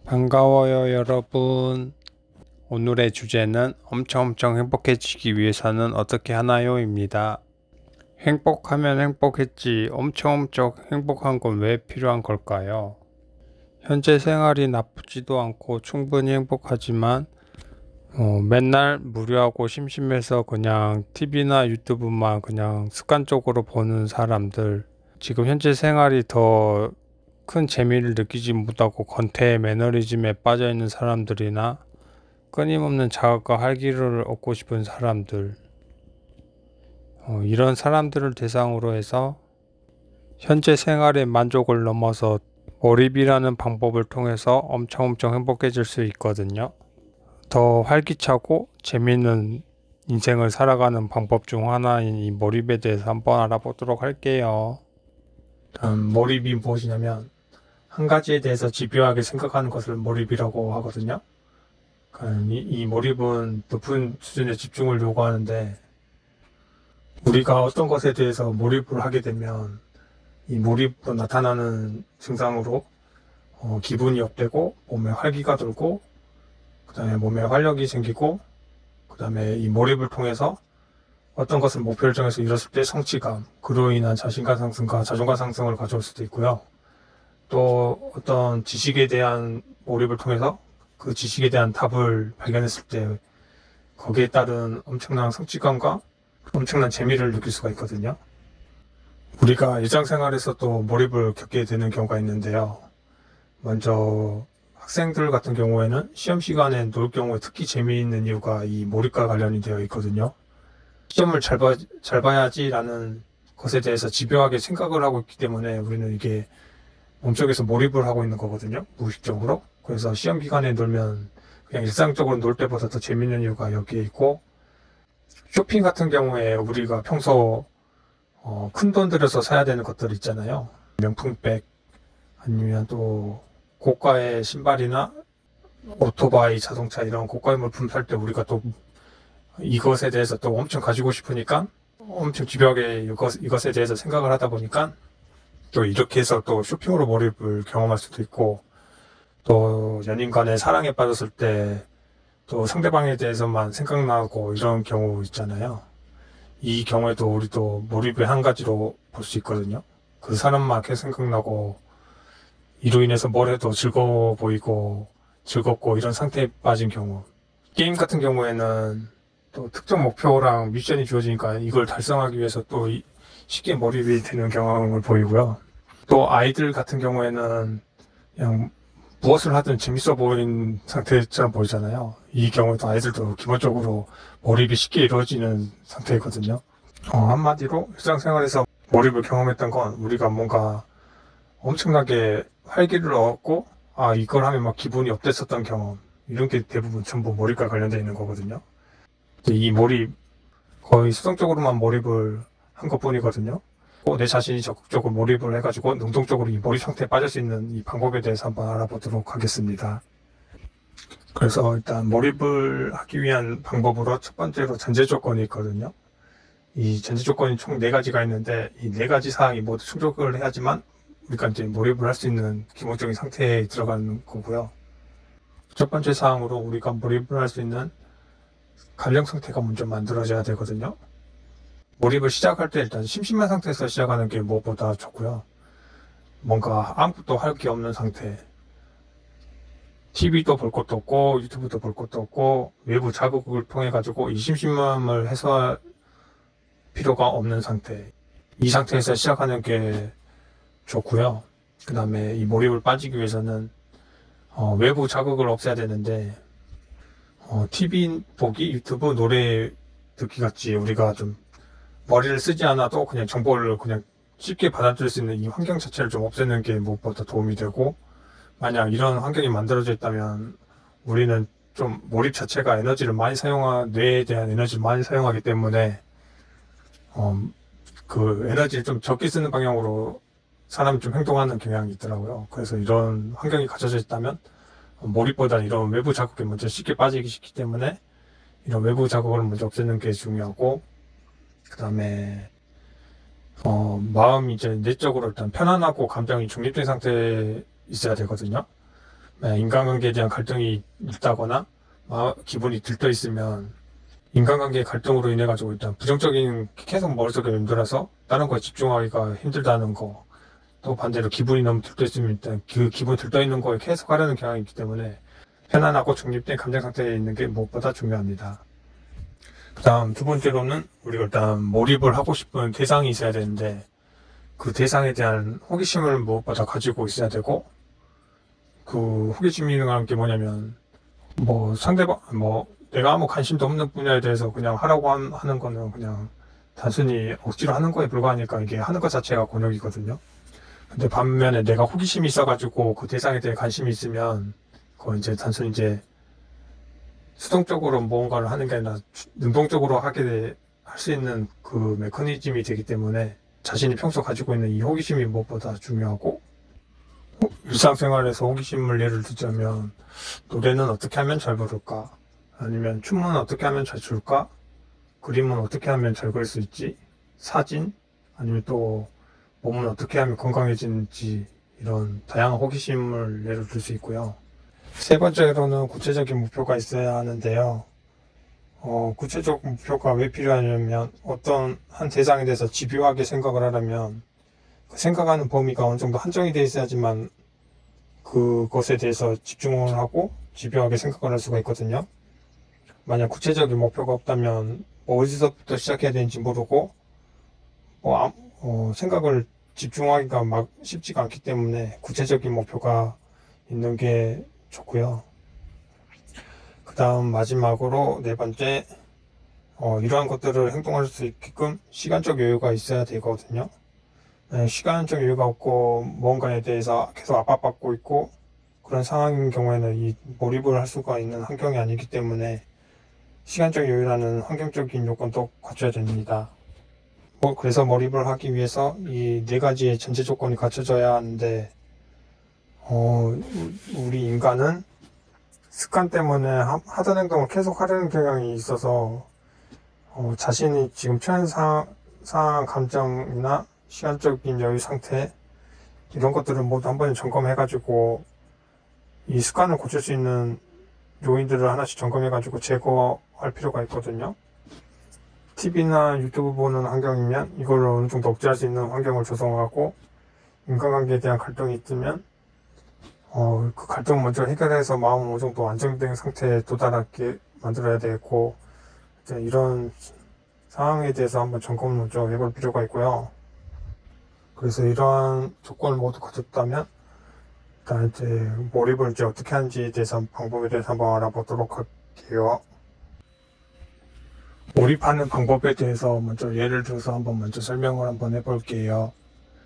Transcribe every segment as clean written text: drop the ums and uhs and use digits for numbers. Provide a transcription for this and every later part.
반가워요, 여러분. 오늘의 주제는 엄청 행복해지기 위해서는 어떻게 하나요?입니다. 행복하면 행복했지, 엄청 행복한 건 왜 필요한 걸까요? 현재 생활이 나쁘지도 않고 충분히 행복하지만 맨날 무료하고 심심해서 그냥 TV나 유튜브만 그냥 습관적으로 보는 사람들, 지금 현재 생활이 더 큰 재미를 느끼지 못하고 권태의 매너리즘에 빠져있는 사람들이나 끊임없는 자극과 활기를 얻고 싶은 사람들, 이런 사람들을 대상으로 해서 현재 생활의 만족을 넘어서 몰입이라는 방법을 통해서 엄청 행복해질 수 있거든요. 더 활기차고 재미있는 인생을 살아가는 방법 중 하나인 이 몰입에 대해서 한번 알아보도록 할게요. 몰입이 무엇이냐면 한 가지에 대해서 집요하게 생각하는 것을 몰입이라고 하거든요. 이 몰입은 높은 수준의 집중을 요구하는데, 우리가 어떤 것에 대해서 몰입을 하게 되면 이 몰입으로 나타나는 증상으로 기분이 업되고 몸에 활기가 돌고, 그 다음에 몸에 활력이 생기고, 그 다음에 이 몰입을 통해서 어떤 것을 목표를 정해서 이뤘을 때 성취감, 그로 인한 자신감 상승과 자존감 상승을 가져올 수도 있고요. 또 어떤 지식에 대한 몰입을 통해서 그 지식에 대한 답을 발견했을 때 거기에 따른 엄청난 성취감과 엄청난 재미를 느낄 수가 있거든요. 우리가 일상생활에서 또 몰입을 겪게 되는 경우가 있는데요. 먼저 학생들 같은 경우에는 시험 시간에 놀 경우에 특히 재미있는 이유가 이 몰입과 관련이 되어 있거든요. 시험을 잘 봐야지라는 것에 대해서 집요하게 생각을 하고 있기 때문에 우리는 이게 몸속에서 몰입을 하고 있는 거거든요, 무의식적으로. 그래서 시험 기간에 놀면 그냥 일상적으로 놀 때보다 더 재밌는 이유가 여기에 있고, 쇼핑 같은 경우에 우리가 평소 큰 돈 들여서 사야 되는 것들 있잖아요. 명품백, 아니면 또 고가의 신발이나 오토바이, 자동차 이런 고가의 물품 살 때 우리가 또 이것에 대해서 또 엄청 가지고 싶으니까 엄청 집요하게 이것에 대해서 생각을 하다 보니까 또 이렇게 해서 또 쇼핑으로 몰입을 경험할 수도 있고, 또 연인 간의 사랑에 빠졌을 때 또 상대방에 대해서만 생각나고 이런 경우 있잖아요. 이 경우에도 우리도 몰입의 한 가지로 볼 수 있거든요. 그 사람만 계속 생각나고 이로 인해서 뭘 해도 즐거워 보이고 즐겁고 이런 상태에 빠진 경우. 게임 같은 경우에는 또 특정 목표랑 미션이 주어지니까 이걸 달성하기 위해서 또 쉽게 몰입이 되는 경향을 보이고요. 또 아이들 같은 경우에는 그냥 무엇을 하든 재밌어 보이는 상태처럼 보이잖아요. 이 경우에도 아이들도 기본적으로 몰입이 쉽게 이루어지는 상태거든요. 한마디로 일상생활에서 몰입을 경험했던 건 우리가 뭔가 엄청나게 활기를 얻고, 이걸 하면 막 기분이 업됐었던 경험, 이런 게 대부분 전부 몰입과 관련되어 있는 거거든요. 이 몰입, 거의 수동적으로만 몰입을 한 것뿐이거든요. 내 자신이 적극적으로 몰입을 해가지고 능동적으로 이 몰입 상태에 빠질 수 있는 이 방법에 대해서 한번 알아보도록 하겠습니다. 그래서 일단 몰입을 하기 위한 방법으로 첫 번째로 전제 조건이 있거든요. 이 전제 조건이 총 4가지가 있는데 이 4가지 사항이 모두 충족을 해야지만 우리가 이제 몰입을 할 수 있는 기본적인 상태에 들어가는 거고요. 첫 번째 사항으로 우리가 몰입을 할 수 있는 관령 상태가 먼저 만들어져야 되거든요. 몰입을 시작할 때 일단 심심한 상태에서 시작하는 게 무엇보다 좋고요. 뭔가 아무것도 할 게 없는 상태, TV도 볼 것도 없고 유튜브도 볼 것도 없고 외부 자극을 통해 가지고 이 심심함을 해소할 필요가 없는 상태, 이 상태에서 시작하는 게 좋고요. 그 다음에 이 몰입을 빠지기 위해서는 외부 자극을 없애야 되는데, TV 보기, 유튜브, 노래 듣기 같이 우리가 좀 머리를 쓰지 않아도 그냥 정보를 그냥 쉽게 받아들일 수 있는 이 환경 자체를 좀 없애는 게 무엇보다 도움이 되고, 만약 이런 환경이 만들어져 있다면 우리는 좀 몰입 자체가 뇌에 대한 에너지를 많이 사용하기 때문에 그 에너지를 좀 적게 쓰는 방향으로 사람이 좀 행동하는 경향이 있더라고요. 그래서 이런 환경이 갖춰져 있다면 몰입보다 이런 외부 자극에 먼저 쉽게 빠지기 쉽기 때문에 이런 외부 자극을 먼저 없애는 게 중요하고, 그 다음에 마음이 이제 내적으로 일단 편안하고 감정이 중립된 상태에 있어야 되거든요. 인간관계에 대한 갈등이 있다거나 기분이 들떠 있으면 인간관계 갈등으로 인해 가지고 일단 부정적인 계속 머릿속에 맴돌아서 다른 거에 집중하기가 힘들다는 거, 또 반대로 기분이 너무 들떠 있으면 일단 그 기분 들떠 있는 거에 계속 하려는 경향이 있기 때문에 편안하고 중립된 감정 상태에 있는 게 무엇보다 중요합니다. 그 다음 두 번째로는 우리가 일단 몰입을 하고 싶은 대상이 있어야 되는데 그 대상에 대한 호기심을 무엇보다 가지고 있어야 되고, 그 호기심이라는 게 뭐냐면 상대방 내가 아무 관심도 없는 분야에 대해서 그냥 하라고 하는 거는 그냥 단순히 억지로 하는 거에 불과하니까 이게 하는 것 자체가 곤욕이거든요. 근데 반면에 내가 호기심이 있어가지고 그 대상에 대해 관심이 있으면 그건 이제 단순히 이제 수동적으로 무언가를 하는 게 아니라 능동적으로 할 수 있는 그 메커니즘이 되기 때문에 자신이 평소 가지고 있는 이 호기심이 무엇보다 중요하고, 일상생활에서 호기심을 예를 들자면 노래는 어떻게 하면 잘 부를까? 아니면 춤은 어떻게 하면 잘 출까? 그림은 어떻게 하면 잘 그릴 수 있지? 사진? 아니면 또 몸은 어떻게 하면 건강해지는지, 이런 다양한 호기심을 예를 들 수 있고요. 세 번째로는 구체적인 목표가 있어야 하는데요. 구체적 목표가 왜 필요하냐면 어떤 한 대상에 대해서 집요하게 생각을 하려면 그 생각하는 범위가 어느 정도 한정이 되어 있어야지만 그것에 대해서 집중을 하고 집요하게 생각을 할 수가 있거든요. 만약 구체적인 목표가 없다면 어디서부터 시작해야 되는지 모르고 생각을 집중하기가 막 쉽지가 않기 때문에 구체적인 목표가 있는 게 좋고요. 그 다음 마지막으로 네 번째, 이러한 것들을 행동할 수 있게끔 시간적 여유가 있어야 되거든요. 시간적 여유가 없고 뭔가에 대해서 계속 압박받고 있고 그런 상황인 경우에는 이 몰입을 할 수가 있는 환경이 아니기 때문에 시간적 여유라는 환경적인 요건도 갖춰야 됩니다. 그래서 몰입을 하기 위해서 이 네 가지의 전제 조건이 갖춰져야 하는데, 우리 인간은 습관 때문에 하던 행동을 계속 하려는 경향이 있어서 자신이 지금 처한 상황, 감정이나 시간적인 여유 상태, 이런 것들을 모두 한 번에 점검해가지고 이 습관을 고칠 수 있는 요인들을 하나씩 점검해가지고 제거할 필요가 있거든요. TV나 유튜브 보는 환경이면 이걸 어느 정도 억제할 수 있는 환경을 조성하고, 인간관계에 대한 갈등이 있으면 그 갈등을 먼저 해결해서 마음을 어느 정도 안정된 상태에 도달하게 만들어야 되고, 이런 상황에 대해서 한번 점검을 먼저 해볼 필요가 있고요. 그래서 이러한 조건을 모두 갖췄다면 일단 이제 몰입을 이제 어떻게 하는지에 대해서 방법에 대해서 한번 알아보도록 할게요. 몰입하는 방법에 대해서 먼저 예를 들어서 먼저 설명을 한번 해볼게요.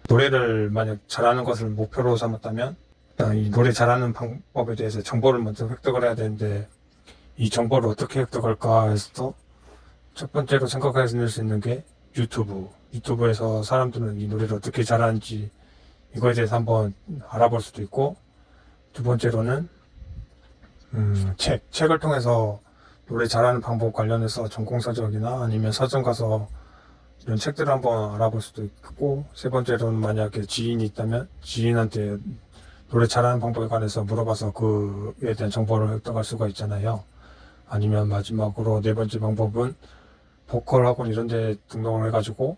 노래를 만약 잘하는 것을 목표로 삼았다면 이 노래 잘하는 방법에 대해서 정보를 먼저 획득을 해야 되는데, 이 정보를 어떻게 획득할까 해서 첫 번째로 생각해낼 수 있는 게 유튜브에서 사람들은 이 노래를 어떻게 잘하는지 이거에 대해서 한번 알아볼 수도 있고, 두 번째로는 책을 통해서 노래 잘하는 방법 관련해서 전공서적이나 아니면 서점 가서 이런 책들을 한번 알아볼 수도 있고, 세 번째로는 만약에 지인이 있다면 지인한테 노래 잘하는 방법에 관해서 물어봐서 그에 대한 정보를 획득할 수가 있잖아요. 아니면 마지막으로 네 번째 방법은 보컬 학원 이런 데 등록을 해가지고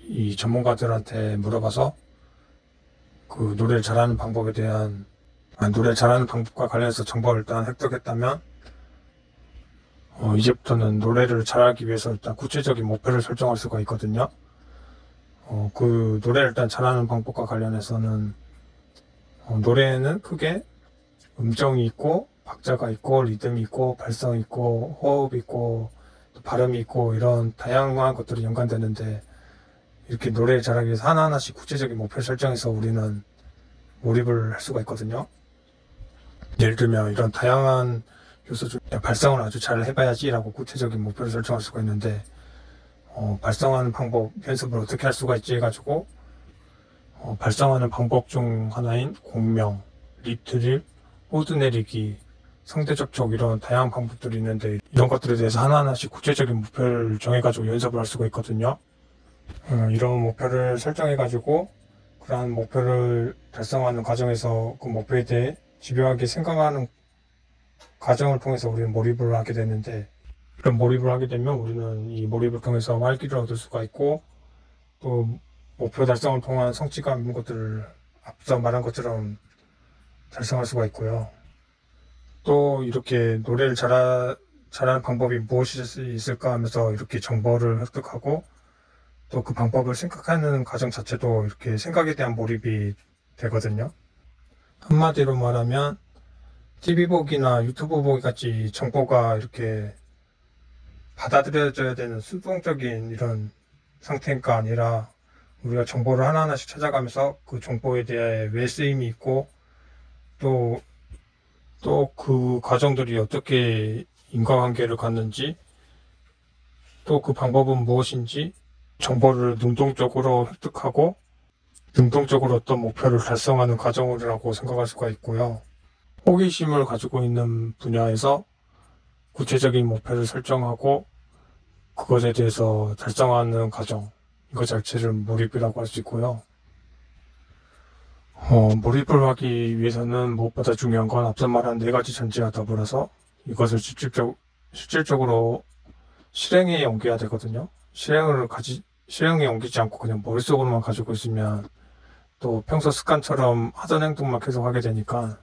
이 전문가들한테 물어봐서 그 노래를 잘하는 방법에 대한 노래를 잘하는 방법과 관련해서 정보를 일단 획득했다면 이제부터는 노래를 잘하기 위해서 일단 구체적인 목표를 설정할 수가 있거든요. 그 노래를 일단 잘하는 방법과 관련해서는 노래에는 크게 음정이 있고 박자가 있고 리듬이 있고 발성이 있고 호흡이 있고 또 발음이 있고 이런 다양한 것들이 연관되는데, 이렇게 노래를 잘하기 위해서 하나하나씩 구체적인 목표를 설정해서 우리는 몰입을 할 수가 있거든요. 예를 들면 이런 다양한 요소 중에 발성을 아주 잘 해봐야지 라고 구체적인 목표를 설정할 수가 있는데, 발성하는 방법 연습을 어떻게 할 수가 있지 해가지고 발성하는 방법 중 하나인 공명, 립트릴, 호드 내리기, 상대 접촉 이런 다양한 방법들이 있는데, 이런 것들에 대해서 하나하나씩 구체적인 목표를 정해가지고 연습을 할 수가 있거든요. 이런 목표를 설정해가지고 그러한 목표를 달성하는 과정에서 그 목표에 대해 집요하게 생각하는 과정을 통해서 우리는 몰입을 하게 되는데, 그런 몰입을 하게 되면 우리는 이 몰입을 통해서 활기를 얻을 수가 있고, 또 목표 달성을 통한 성취감 이런 것들을 앞서 말한 것처럼 달성할 수가 있고요. 또 이렇게 노래를 잘하는 방법이 무엇이 있을까 하면서 이렇게 정보를 획득하고, 또 그 방법을 생각하는 과정 자체도 이렇게 생각에 대한 몰입이 되거든요. 한마디로 말하면 TV 보기나 유튜브 보기 같이 정보가 이렇게 받아들여져야 되는 수동적인 이런 상태가 아니라, 우리가 정보를 하나하나씩 찾아가면서 그 정보에 대해 왜 쓰임이 있고, 또 그 과정들이 어떻게 인과관계를 갖는지, 또 그 방법은 무엇인지 정보를 능동적으로 획득하고 능동적으로 어떤 목표를 달성하는 과정이라고 생각할 수가 있고요. 호기심을 가지고 있는 분야에서 구체적인 목표를 설정하고 그것에 대해서 달성하는 과정, 이거 자체를 몰입이라고 할 수 있고요. 몰입을 하기 위해서는 무엇보다 중요한 건 앞서 말한 네 가지 전제와 더불어서 이것을 실질적으로 실행에 옮겨야 되거든요. 실행에 옮기지 않고 그냥 머릿속으로만 가지고 있으면 또 평소 습관처럼 하던 행동만 계속 하게 되니까,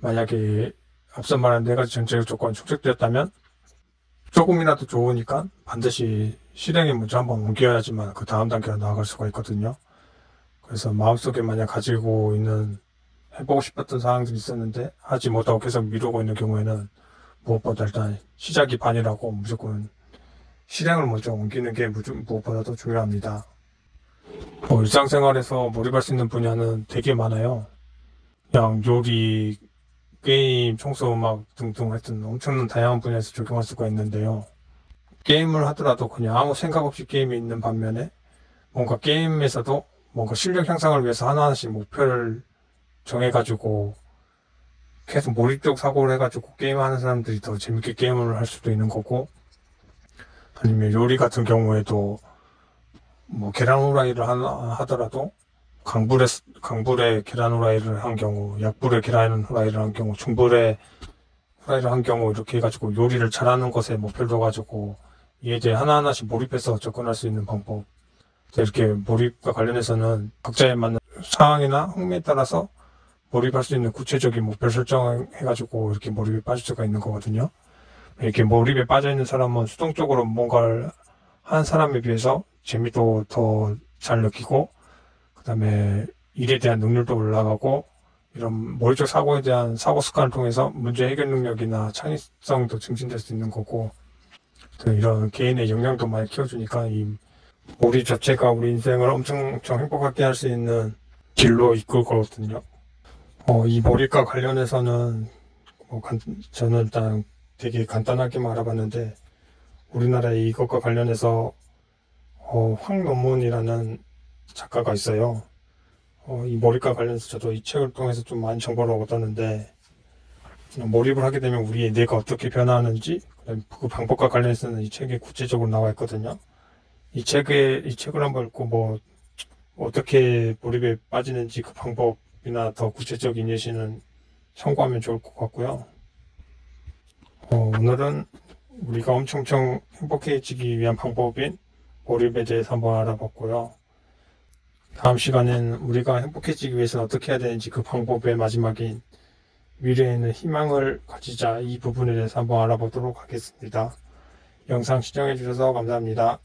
만약에 앞서 말한 네 가지 전제 조건이 충족되었다면 조금이라도 좋으니까 반드시 실행에 먼저 한번 옮겨야지만 그 다음 단계로 나아갈 수가 있거든요. 그래서 마음속에 만약 가지고 있는 해보고 싶었던 사항들이 있었는데 하지 못하고 계속 미루고 있는 경우에는 무엇보다 일단 시작이 반이라고 무조건 실행을 먼저 옮기는 게 무엇보다도 중요합니다. 일상생활에서 몰입할 수 있는 분야는 되게 많아요. 그냥 요리, 게임, 청소, 음악 등등 하여튼 엄청난 다양한 분야에서 적용할 수가 있는데요. 게임을 하더라도 그냥 아무 생각 없이 게임이 있는 반면에 뭔가 게임에서도 뭔가 실력 향상을 위해서 하나하나씩 목표를 정해가지고 계속 몰입적 사고를 해가지고 게임하는 사람들이 더 재밌게 게임을 할 수도 있는 거고, 아니면 요리 같은 경우에도 뭐 계란 후라이를 하더라도 강불에 계란 후라이를 한 경우, 약불에 계란 후라이를 한 경우, 중불에 후라이를 한 경우, 이렇게 해가지고 요리를 잘하는 것에 목표를 둬가지고 이에 대해 하나하나씩 몰입해서 접근할 수 있는 방법, 이렇게 몰입과 관련해서는 각자에 맞는 상황이나 흥미에 따라서 몰입할 수 있는 구체적인 목표를 설정해가지고 이렇게 몰입에 빠질 수가 있는 거거든요. 이렇게 몰입에 빠져있는 사람은 수동적으로 뭔가를 하는 사람에 비해서 재미도 더 잘 느끼고, 그 다음에 일에 대한 능률도 올라가고, 이런 몰입적 사고에 대한 사고 습관을 통해서 문제 해결 능력이나 창의성도 증진될 수 있는 거고, 이런 개인의 역량도 많이 키워주니까 이 몰입 자체가 우리 인생을 엄청 행복하게 할 수 있는 길로 이끌 거거든요. 이 몰입과 관련해서는 저는 일단 되게 간단하게만 알아봤는데, 우리나라에 이것과 관련해서 황논문이라는 작가가 있어요. 이 몰입과 관련해서 저도 이 책을 통해서 좀 많은 정보를 얻었는데, 몰입을 하게 되면 우리의 뇌가 어떻게 변화하는지 그 방법과 관련해서는 이 책에 구체적으로 나와 있거든요. 이 책을 한번 읽고 어떻게 몰입에 빠지는지 그 방법이나 더 구체적인 예시는 참고하면 좋을 것 같고요. 오늘은 우리가 엄청 행복해지기 위한 방법인 몰입에 대해서 한번 알아봤고요. 다음 시간엔 우리가 행복해지기 위해서는 어떻게 해야 되는지 그 방법의 마지막인 미래에는 희망을 가지자, 이 부분에 대해서 한번 알아보도록 하겠습니다. 영상 시청해 주셔서 감사합니다.